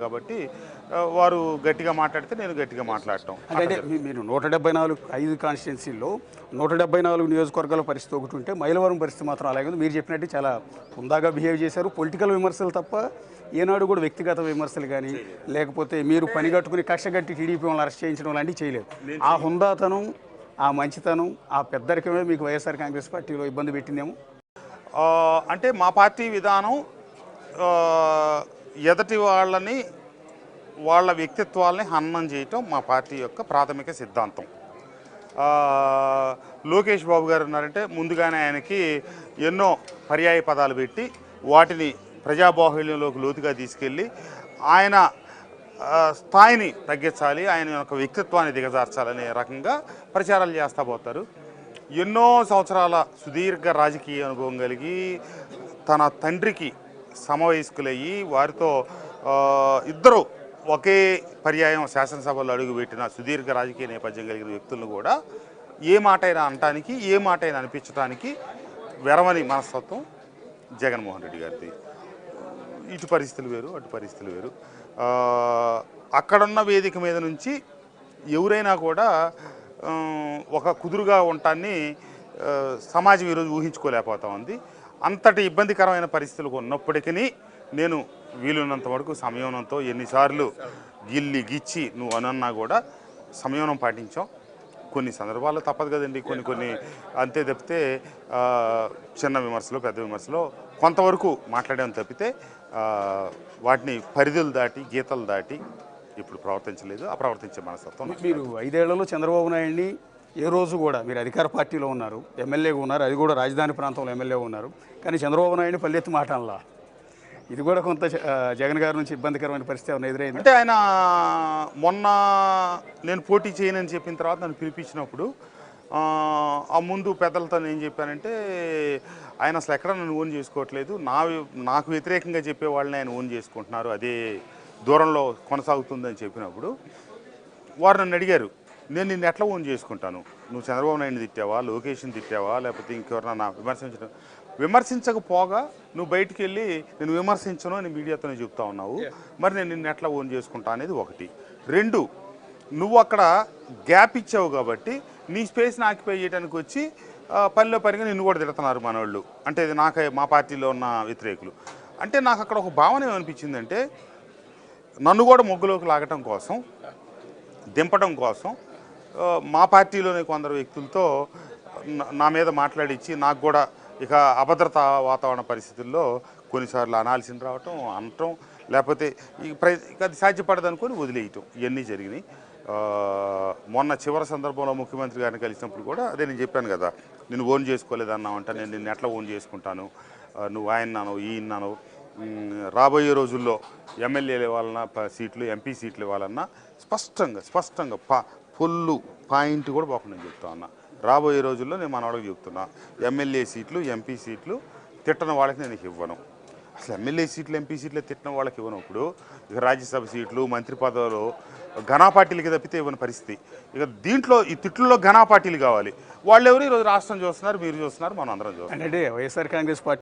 కాబట్టి వారు గట్టిగా మాట్లాడితే నేను గట్టిగా మాట్లాడటం. అంటే మీరు 174 5 కాన్స్టిట్యున్సీల్లో 174 నియోజకవర్గాల పరిస్థితి ఒకటి ఉంటే మైలవరం పరిస్థితి మాత్రం అలాగే ఉంది. మీరు చెప్పినట్టు చాలా హుందాగా బిహేవ్ చేశారు. పొలిటికల్ విమర్శలు తప్ప ఏనాడు కూడా వ్యక్తిగత విమర్శలు కానీ లేకపోతే మీరు పని కట్టుకుని కక్షగట్టి టీడీపీ వాళ్ళని అరెస్ట్ చేయించడం లాంటివి చేయలేదు. ఆ హుందాతనం, ఆ మంచితనం, ఆ పెద్దరికమే మీకు వైఎస్ఆర్ కాంగ్రెస్ పార్టీలో ఇబ్బంది పెట్టిందేమో. అంటే మా పార్టీ విధానం ఎదటి వాళ్ళని వాళ్ళ వ్యక్తిత్వాలని హననం చేయటం మా పార్టీ యొక్క ప్రాథమిక సిద్ధాంతం. లోకేష్ బాబు గారు ఉన్నారంటే ముందుగానే ఆయనకి ఎన్నో పర్యాయ పదాలు పెట్టి వాటిని ప్రజాబాహుళ్యంలోకి లోతుగా తీసుకెళ్ళి ఆయన స్థాయిని తగ్గించాలి, ఆయన యొక్క వ్యక్తిత్వాన్ని దిగజార్చాలనే రకంగా ప్రచారాలు చేస్తూ పోతారు. ఎన్నో సంవత్సరాల సుదీర్ఘ రాజకీయ అనుభవం కలిగి తన తండ్రికి సమవయస్కులయ్యి వారితో ఇద్దరు ఒకే పర్యాయం శాసనసభలో అడుగుపెట్టిన సుదీర్ఘ రాజకీయ నేపథ్యం కలిగిన వ్యక్తులను కూడా ఏ మాట అయినా అనటానికి, ఏ మాట అయినా అనిపించడానికి వెరవని మనస్తత్వం జగన్మోహన్ రెడ్డి గారిది. ఇటు పరిస్థితులు వేరు, అటు పరిస్థితులు వేరు. అక్కడున్న వేదిక మీద నుంచి ఎవరైనా కూడా ఒక కుదురుగా ఉండటాన్ని సమాజం ఈరోజు ఊహించుకోలేకపోతా ఉంది. అంతటి ఇబ్బందికరమైన పరిస్థితులు ఉన్నప్పటికీ నేను వీలున్నంత వరకు సంయమనంతో ఎన్నిసార్లు గిచ్చి నువ్వు అనన్నా కూడా సంయమనం పాటించాం. కొన్ని సందర్భాల్లో తప్పదు కదండి, కొన్ని అంతే తప్పితే చిన్న విమర్శలు పెద్ద విమర్శలు కొంతవరకు మాట్లాడాం తప్పితే వాటిని పరిధులు దాటి గీతలు దాటి ఇప్పుడు ప్రవర్తించలేదు. ప్రవర్తించే మనస్తత్వం. మీరు 5 ఏళ్లలో చంద్రబాబు నాయుడిని ఏ రోజు కూడా మీరు అధికార పార్టీలో ఉన్నారు, ఎమ్మెల్యేగా ఉన్నారు, అది కూడా రాజధాని ప్రాంతంలో ఎమ్మెల్యేగా ఉన్నారు, కానీ చంద్రబాబు నాయుడిని పల్లెత్తి మాట అనలా. ఇది కూడా కొంత జగన్ గారి నుంచి ఇబ్బందికరమైన పరిస్థితి ఏమైనా ఎదురైంది అంటే ఆయన మొన్న నేను పోటీ చేయనని చెప్పిన తర్వాత నన్ను పిలిపించినప్పుడు ఆ ముందు పెద్దలతో నేను చెప్పానంటే ఆయన అసలు ఎక్కడ నన్ను ఓన్ చేసుకోవట్లేదు, నాకు వ్యతిరేకంగా చెప్పే వాళ్ళని ఆయన ఓన్ చేసుకుంటున్నారు, అదే దూరంలో కొనసాగుతుందని చెప్పినప్పుడు వారు నన్ను అడిగారు, నేను నిన్ను ఎట్లా ఓన్ చేసుకుంటాను, నువ్వు చంద్రబాబు నాయుడిని తిట్టావా, లోకేష్ని తిట్టావా, లేకపోతే ఇంకెవరన్నా విమర్శించకపోగా నువ్వు బయటికి వెళ్ళి నేను విమర్శించను అని మీడియాతోనే చెప్తా ఉన్నావు, మరి నేను నిన్ను ఎట్లా ఓన్ చేసుకుంటా అనేది ఒకటి. 2, నువ్వు అక్కడ గ్యాప్ ఇచ్చావు కాబట్టి నీ స్పేస్ని ఆక్యుపై చేయడానికి వచ్చి పనిలో పనిగా నిన్ను కూడా తిడుతున్నారు మనోళ్ళు. అంటే ఇది మా పార్టీలో ఉన్న వ్యతిరేకులు. అంటే నాకు అక్కడ ఒక భావన ఏమనిపించిందంటే నన్ను కూడా మొగ్గులోకి లాగటం కోసం, దింపడం కోసం మా పార్టీలోని కొందరు వ్యక్తులతో నా మీద మాట్లాడించి నాకు కూడా ఇక అభద్రతా వాతావరణ పరిస్థితుల్లో కొన్నిసార్లు అనాల్సిన రావటం, అనటం, లేకపోతే ఇక అది సాధ్యపడదు అనుకొని వదిలేయటం, ఇవన్నీ జరిగినాయి. మొన్న చివరి సందర్భంలో ముఖ్యమంత్రి గారిని కలిసినప్పుడు కూడా అదే నేను చెప్పాను కదా, నేను ఓన్ చేసుకోలేదన్నావు అంటే నేను నిన్ను ఎట్లా ఓన్ చేసుకుంటాను, నువ్వు ఆయన్నాను ఈయన్నాను, రాబోయే రోజుల్లో ఎమ్మెల్యేలు ఇవ్వాలన్నా సీట్లు, ఎంపీ సీట్లు ఇవ్వాలన్నా స్పష్టంగా ఫుల్ పాయింట్ కూడా పోకుండా చెప్తా ఉన్నా. రాబోయే రోజుల్లో నేను మనవాడికి చెప్తున్నా, ఎమ్మెల్యే సీట్లు, ఎంపీ సీట్లు తిట్టని వాళ్ళకి నేను ఇవ్వను. అసలు ఎమ్మెల్యే సీట్లు, ఎంపీ సీట్లు తిట్టిన వాళ్ళకి ఇవ్వనప్పుడు ఇక రాజ్యసభ సీట్లు, మంత్రి పదవులు ఘనా పార్టీలకి తప్పితే ఇవ్వని పరిస్థితి. ఇక దీంట్లో ఈ తిట్లలో ఘనా పార్టీలు కావాలి. వాళ్ళు ఎవరు ఈరోజు రాష్ట్రం చూస్తున్నారు, మీరు చూస్తున్నారు, మనం అందరం చూస్తున్నాం. అంటే వైఎస్ఆర్ కాంగ్రెస్ పార్టీ